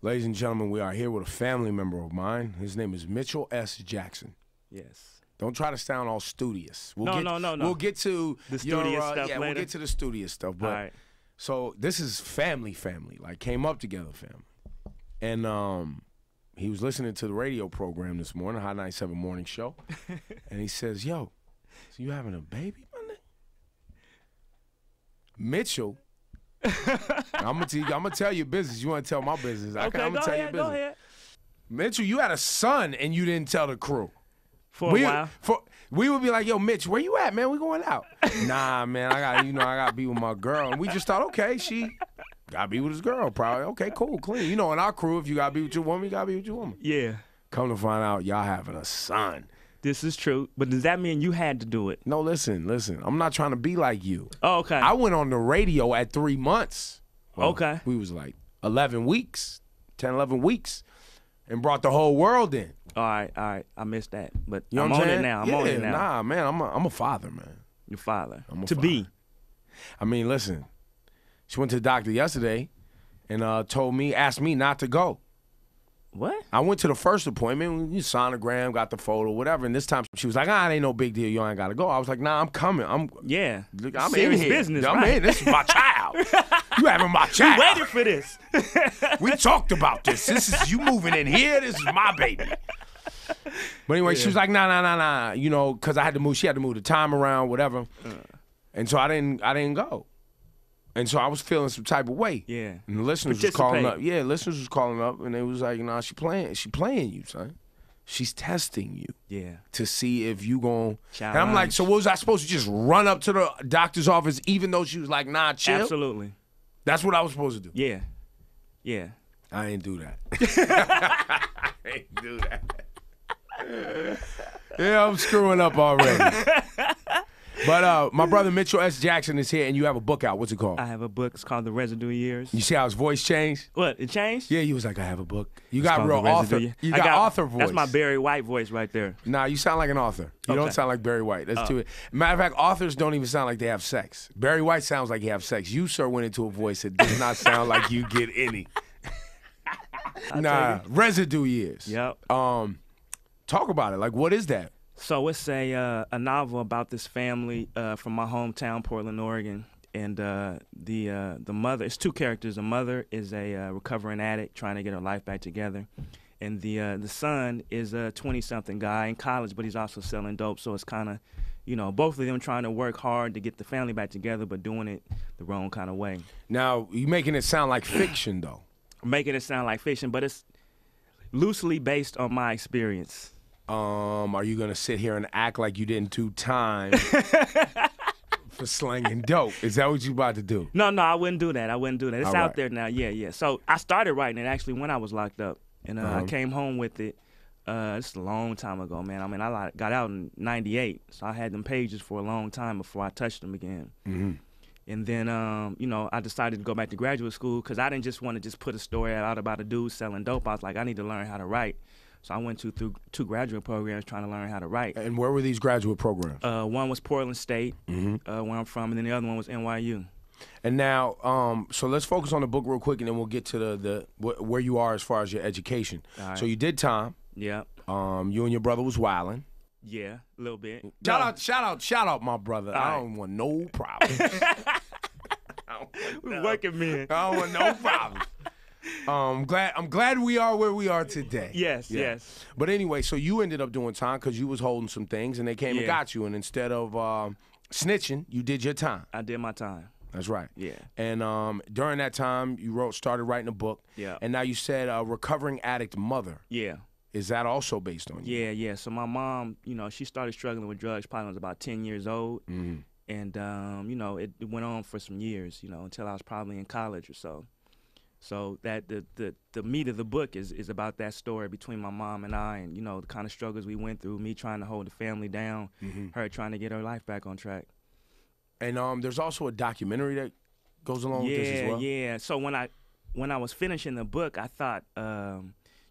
Ladies and gentlemen, we are here with a family member of mine. His name is Mitchell S. Jackson. Yes. Don't try to sound all studious. No. We'll get to the studious stuff yeah, later. We'll get to the studious stuff. But All right. so this is family, like came up together family. And he was listening to the radio program this morning, Hot 97 morning show, and he says, "Yo, so you having a baby, my nigga?" Mitchell. I'm gonna tell you business. You want to tell my business? Okay, I'm gonna tell you business. Go ahead. Mitchell, you had a son and you didn't tell the crew. For a while. We would be like, "Yo, Mitch, where you at, man? We going out." Nah, man, I gotta be with my girl. And we just thought, okay, she gotta be with his girl, probably. Okay, cool, clean. You know, in our crew, if you gotta be with your woman, you gotta be with your woman. Yeah. Come to find out, y'all having a son. This is true. But does that mean you had to do it? No, listen. I'm not trying to be like you. Oh, okay. I went on the radio at 3 months. Well, okay. We was like 11 weeks, 10, 11 weeks, and brought the whole world in. All right. I missed that. But You know I'm what on saying? it now. I'm on it now. Nah, man, I'm a father, man. Your father. I'm a to father. be. I mean, listen, she went to the doctor yesterday and asked me not to go. What? I went to the first appointment, you sonogram, got the photo, whatever, and this time she was like, it ain't no big deal, you ain't gotta go. I was like, nah, I'm coming. I'm Yeah. in Serious here. business, I'm right? in. This is my child. You having my child. We waited for this. We talked about this. This is you moving in here. This is my baby. But anyway, she was like, nah. You know, because I had to move. She had to move the time around, whatever. And so I didn't go. And so I was feeling some type of way. Yeah. And the listeners was calling up. Yeah, listeners was calling up, and they was like, she playing you, son. She's testing you. Yeah. To see if you gon'. Challenge. And I'm like, so what was I supposed to just run up to the doctor's office, even though she was like, nah, chill? Absolutely. That's what I was supposed to do. Yeah. Yeah. I ain't do that. I ain't do that. Yeah, I'm screwing up already. But my brother Mitchell S. Jackson is here, and you have a book out. What's it called? I have a book. It's called The Residue Years. You see how his voice changed? What? It changed? Yeah, he was like, I have a book. You It's got called real The author. Residue. You I got author voice. That's my Barry White voice right there. Nah, you sound like an author. You don't Okay. sound like Barry White. That's too. Matter of fact, authors don't even sound like they have sex. Barry White sounds like he have sex. You, sir, went into a voice that does not sound like you get any. Nah, residue years. Yep. Talk about it. Like, what is that? So it's a novel about this family from my hometown, Portland, Oregon, and the mother. It's two characters. The mother is a recovering addict trying to get her life back together, and the son is a 20-something guy in college, but he's also selling dope. So it's kind of, both of them trying to work hard to get the family back together, but doing it the wrong kind of way. Now, you making it sound like fiction, though. Making it sound like fiction, but it's loosely based on my experience. Are you gonna sit here and act like you didn't do time for slanging dope? Is that what you about to do? No, I wouldn't do that. It's All out right. there now. Yeah. So I started writing it actually when I was locked up, and I came home with it. It's a long time ago, man. I mean, I got out in '98, so I had them pages for a long time before I touched them again. Mm-hmm. And then, I decided to go back to graduate school because I didn't just want to just put a story out about a dude selling dope. I was like, I need to learn how to write. So I went through two graduate programs trying to learn how to write. And where were these graduate programs? One was Portland State, where I'm from, and then the other one was NYU. And now, so let's focus on the book real quick, and then we'll get to the where you are as far as your education. All right. So you did time. Yeah. You and your brher was wilding. Yeah, a little bit. Shout out, my brother. All I right. don't want no problem. We're working men. I don't want no problem. I'm glad we are where we are today. Yes. But anyway, so you ended up doing time because you was holding some things, and they came and Yeah. got you. And instead of snitching, you did your time. I did my time. That's right. Yeah. And during that time, you started writing a book. Yeah. And now you said recovering addict mother. Yeah. Is that also based on you? Yeah. So my mom, she started struggling with drugs probably when I was about 10 years old. Mm-hmm. And, it went on for some years, until I was probably in college or so. So that the meat of the book is about that story between my mom and I, and the kind of struggles we went through, me trying to hold the family down, her trying to get her life back on track. And there's also a documentary that goes along with this as well. Yeah. So when I was finishing the book, I thought, a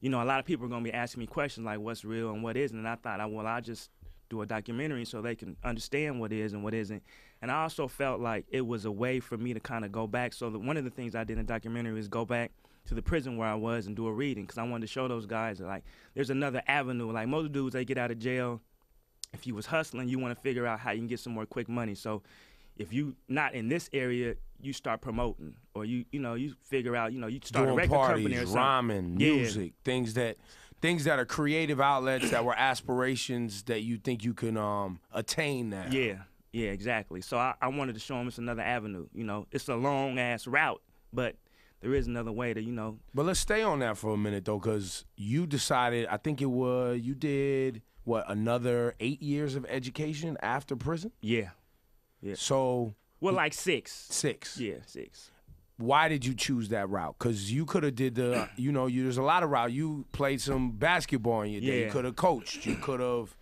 lot of people are gonna be asking me questions like what's real and what isn't, and I thought, I'll just do a documentary so they can understand what is and what isn't. And I also felt like it was a way for me to kind of go back. So one of the things I did in the documentary is go back to the prison where I was and do a reading because I wanted to show those guys that, like, there's another avenue. Like most dudes, they get out of jail. If you was hustling, you want to figure out how you can get some more quick money. So if you not in this area, you start promoting, or you figure out, you start doing a record parties, company or something. rhyming, music, things that are creative outlets that were aspirations that you think you can attain now. Yeah, exactly. So I wanted to show them it's another avenue. It's a long ass route, but there is another way to, But let's stay on that for a minute though, because you decided, I think it was, you did another 8 years of education after prison? Yeah. So like 6. 6. Yeah, 6. Why did you choose that route? Because you could have did the, there's a lot of route. You played some basketball in your day. Yeah. You could have coached. You could have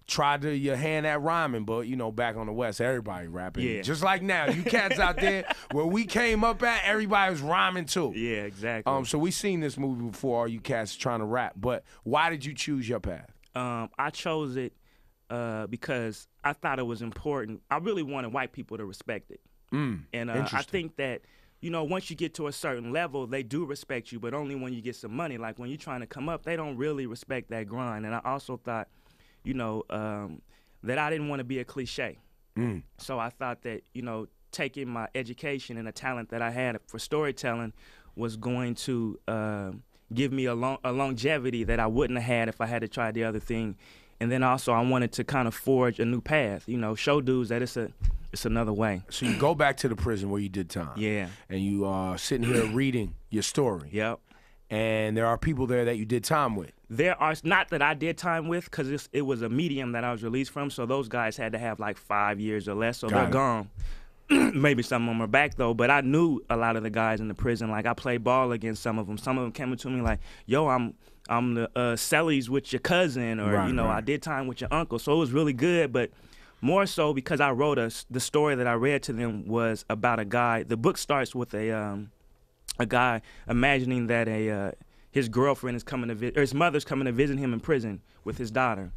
tried your hand at rhyming, but, back on the West, everybody rapping. Yeah. Just like now, you cats out there, where we came up at, everybody was rhyming too. Yeah, exactly. So we seen this movie before, all you cats trying to rap. But why did you choose your path? I chose it because I thought it was important. I really wanted white people to respect it. And I think that, once you get to a certain level, they do respect you, but only when you get some money. Like when you're trying to come up, they don't really respect that grind. And I also thought, that I didn't want to be a cliche. So I thought that, taking my education and a talent that I had for storytelling was going to give me a longevity that I wouldn't have had if I had to try the other thing. And then also I wanted to kind of forge a new path, show dudes that it's another way. So you go back to the prison where you did time. Yeah. And you are sitting here reading your story. Yep. And there are people there that you did time with. There are, not that I did time with, because it was a medium that I was released from, so those guys had to have like 5 years or less, so they're gone. Maybe some of them are back though, but I knew a lot of the guys in the prison. Like I played ball against some of them. Some of them came up to me like, "Yo, I'm the cellies with your cousin," or right. I did time with your uncle. So it was really good, but more so because I wrote the story that I read to them was about a guy. The book starts with a guy imagining that his girlfriend is coming to visit, or his mother's coming to visit him in prison with his daughter.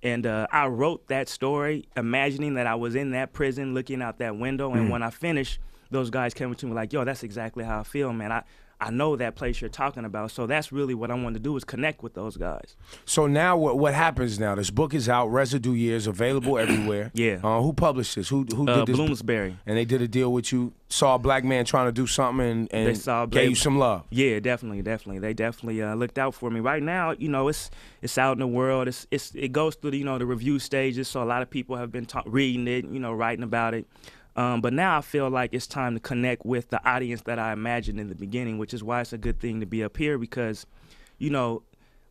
And I wrote that story imagining that I was in that prison looking out that window. And when I finished, those guys came to me like, "Yo, that's exactly how I feel, man. I know that place you're talking about." So that's really what I wanted to do, is connect with those guys. So now what happens now? This book is out, Residue Years, available everywhere. Yeah. Who published this? Who did this? Bloomsbury. And they did a deal with you, saw a black man trying to do something and They saw gave you some love. Yeah, definitely. They definitely looked out for me. Right now, it's out in the world. It goes through the review stages, so a lot of people have been reading it, writing about it. But now I feel like it's time to connect with the audience that I imagined in the beginning, which is why it's a good thing to be up here because,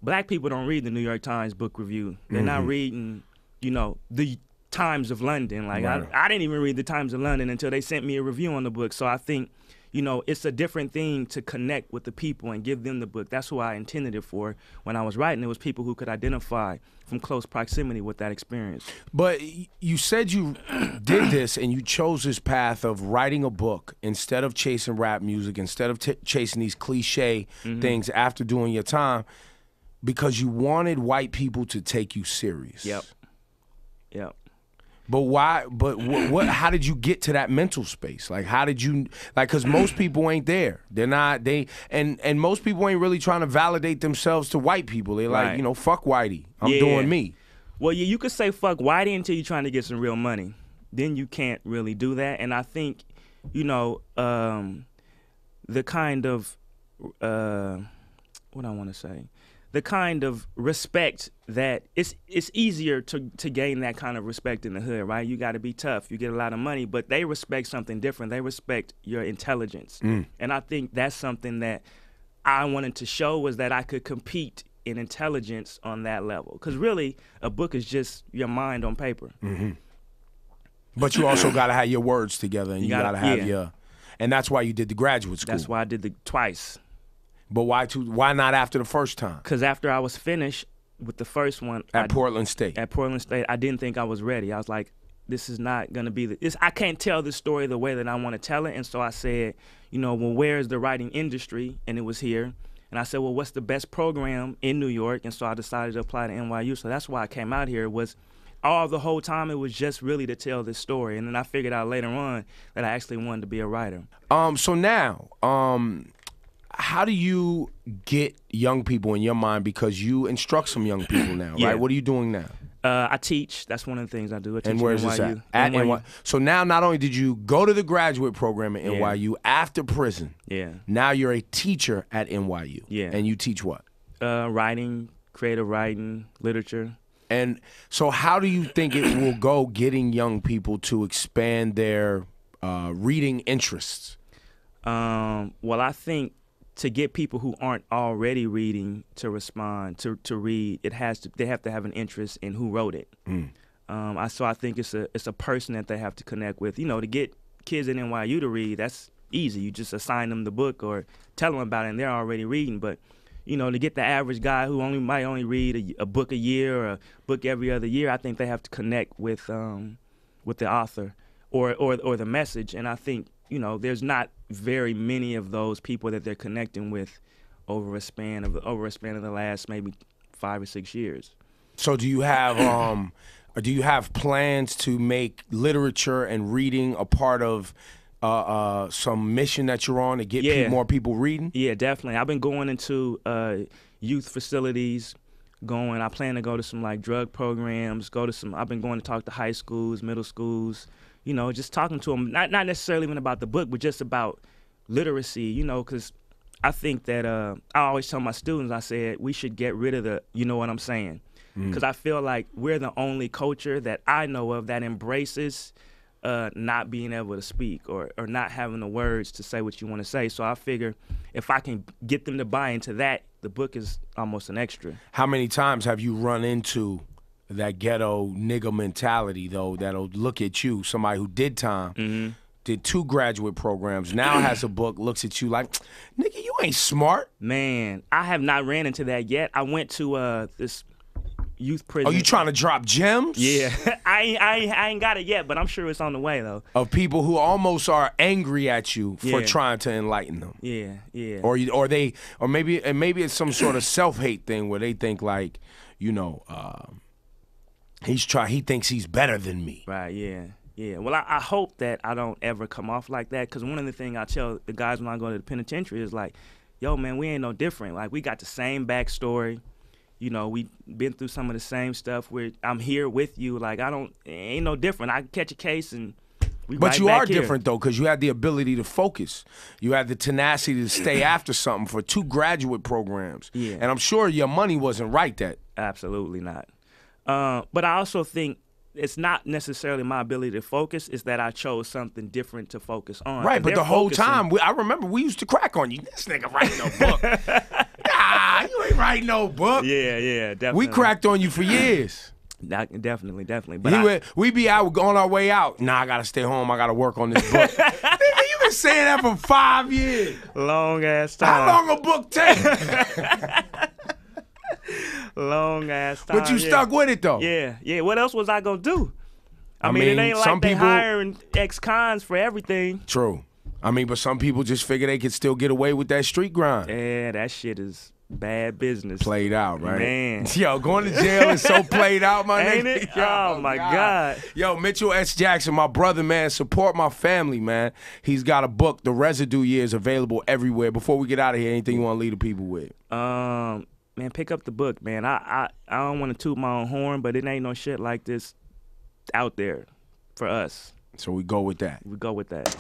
black people don't read the New York Times book review. They're not reading, the Times of London. Like right. I didn't even read the Times of London until they sent me a review on the book. So I think, it's a different thing to connect with the people and give them the book. That's who I intended it for when I was writing. It was people who could identify from close proximity with that experience. But you said you did this and you chose this path of writing a book instead of chasing rap music, instead of chasing these cliche things after doing your time, because you wanted white people to take you serious. Yep. But why? But what? How did you get to that mental space? Like, how did you? Like, because most people ain't there. They're not. And most people ain't really trying to validate themselves to white people. They're like, Right. Fuck whitey. I'm doing me. Well, yeah, you could say fuck whitey until you're trying to get some real money. Then you can't really do that. And I think, the kind of what I want to say. The kind of respect that it's easier to gain that kind of respect in the hood, right? You got to be tough. You get a lot of money, but they respect something different. They respect your intelligence. And I think that's something that I wanted to show, was that I could compete in intelligence on that level. Because really, a book is just your mind on paper. But you also got to have your words together, and you got to have your, and that's why you did the graduate school. That's why I did the twice. But why not after the first time? Because after I was finished with the first one at Portland State, I didn't think I was ready. I was like, this is not gonna be this. I can't tell this story the way that I want to tell it. And so I said, well, where's the writing industry? And it was here. And I said, well, what's the best program in New York? And so I decided to apply to NYU. So that's why I came out here. The whole time it was just really to tell this story. And then I figured out later on that I actually wanted to be a writer. So now, how do you get young people in your mind, because you instruct some young people now, Yeah. right? What are you doing now? I teach. That's one of the things I do. I teach And where's this NYU. at? At NYU. NYU. So now not only did you go to the graduate program at Yeah. NYU after prison, Yeah. now you're a teacher at NYU. Yeah. And you teach what? Writing, creative writing, literature. And so how do you think it will go getting young people to expand their reading interests? Well, I think to get people who aren't already reading to respond to read, they have to have an interest in who wrote it. So I think it's a person that they have to connect with. You know, to get kids at NYU to read, that's easy. You just assign them the book or tell them about it, and they're already reading. But you know, to get the average guy who might only read a book a year or a book every other year, I think they have to connect with the author or the message. And I think, you know, there's not very many of those people that they're connecting with over a span of the last maybe 5 or 6 years. So do you have plans to make literature and reading a part of some mission that you're on to get more people reading? Yeah, definitely. I've been going into youth facilities. I plan to go to some like drug programs. I've been going to talk to high schools, middle schools. You know, just talking to them, not necessarily even about the book, but just about literacy. You know, because I think that I always tell my students, I said we should get rid of the, you know what I'm saying, because I feel like we're the only culture that I know of that embraces not being able to speak or not having the words to say what you want to say. So I figure if I can get them to buy into that, the book is almost an extra. How many times have you run into that ghetto nigga mentality, though, that'll look at you, somebody who did time, did 2 graduate programs, now has a book, looks at you like, nigga, you ain't smart. Man, I have not ran into that yet. I went to this youth prison. Oh, you trying to drop gems? Yeah. I ain't got it yet, but I'm sure it's on the way, though. Of people who almost are angry at you for trying to enlighten them. Yeah, yeah. Or maybe it's some sort of self-hate thing where they think like, you know, he thinks he's better than me. Right, yeah. Yeah, well, I hope that I don't ever come off like that, because one of the things I tell the guys when I go to the penitentiary is like, yo, man, we ain't no different. Like, we got the same backstory. You know, we been through some of the same stuff where I'm here with you. Like, it ain't no different. I can catch a case and we But right you back are here. different, though, because you had the ability to focus. You had the tenacity to stay after something for 2 graduate programs. Yeah. And I'm sure your money wasn't right that. Absolutely not. But I also think it's not necessarily my ability to focus, it's that I chose something different to focus on. Right, but the whole focusing. time, I remember we used to crack on you. This nigga writing no book. Nah, you ain't writing no book. Yeah, definitely. We cracked on you for years. Definitely. But we be out on our way out. Nah, I gotta stay home. I gotta work on this book. Nigga, you been saying that for 5 years. Long ass time. How long a book take? Long ass time. But you stuck with it though. Yeah. What else was I gonna do? I mean, it ain't some like they people hiring ex-cons for everything. True. I mean, but some people just figure they could still get away with that street grind. Yeah, that shit is bad business. Played out, right? Man. Yo, going to jail is so played out, my Ain't nigga. it? Oh, my God. Yo, Mitchell S. Jackson, my brother, man. Support my family, man. He's got a book, The Residue Years, available everywhere. Before we get out of here, anything you want to leave the people with? Man, pick up the book, man. I don't want to toot my own horn, but it ain't no shit like this out there for us. So we go with that. We go with that.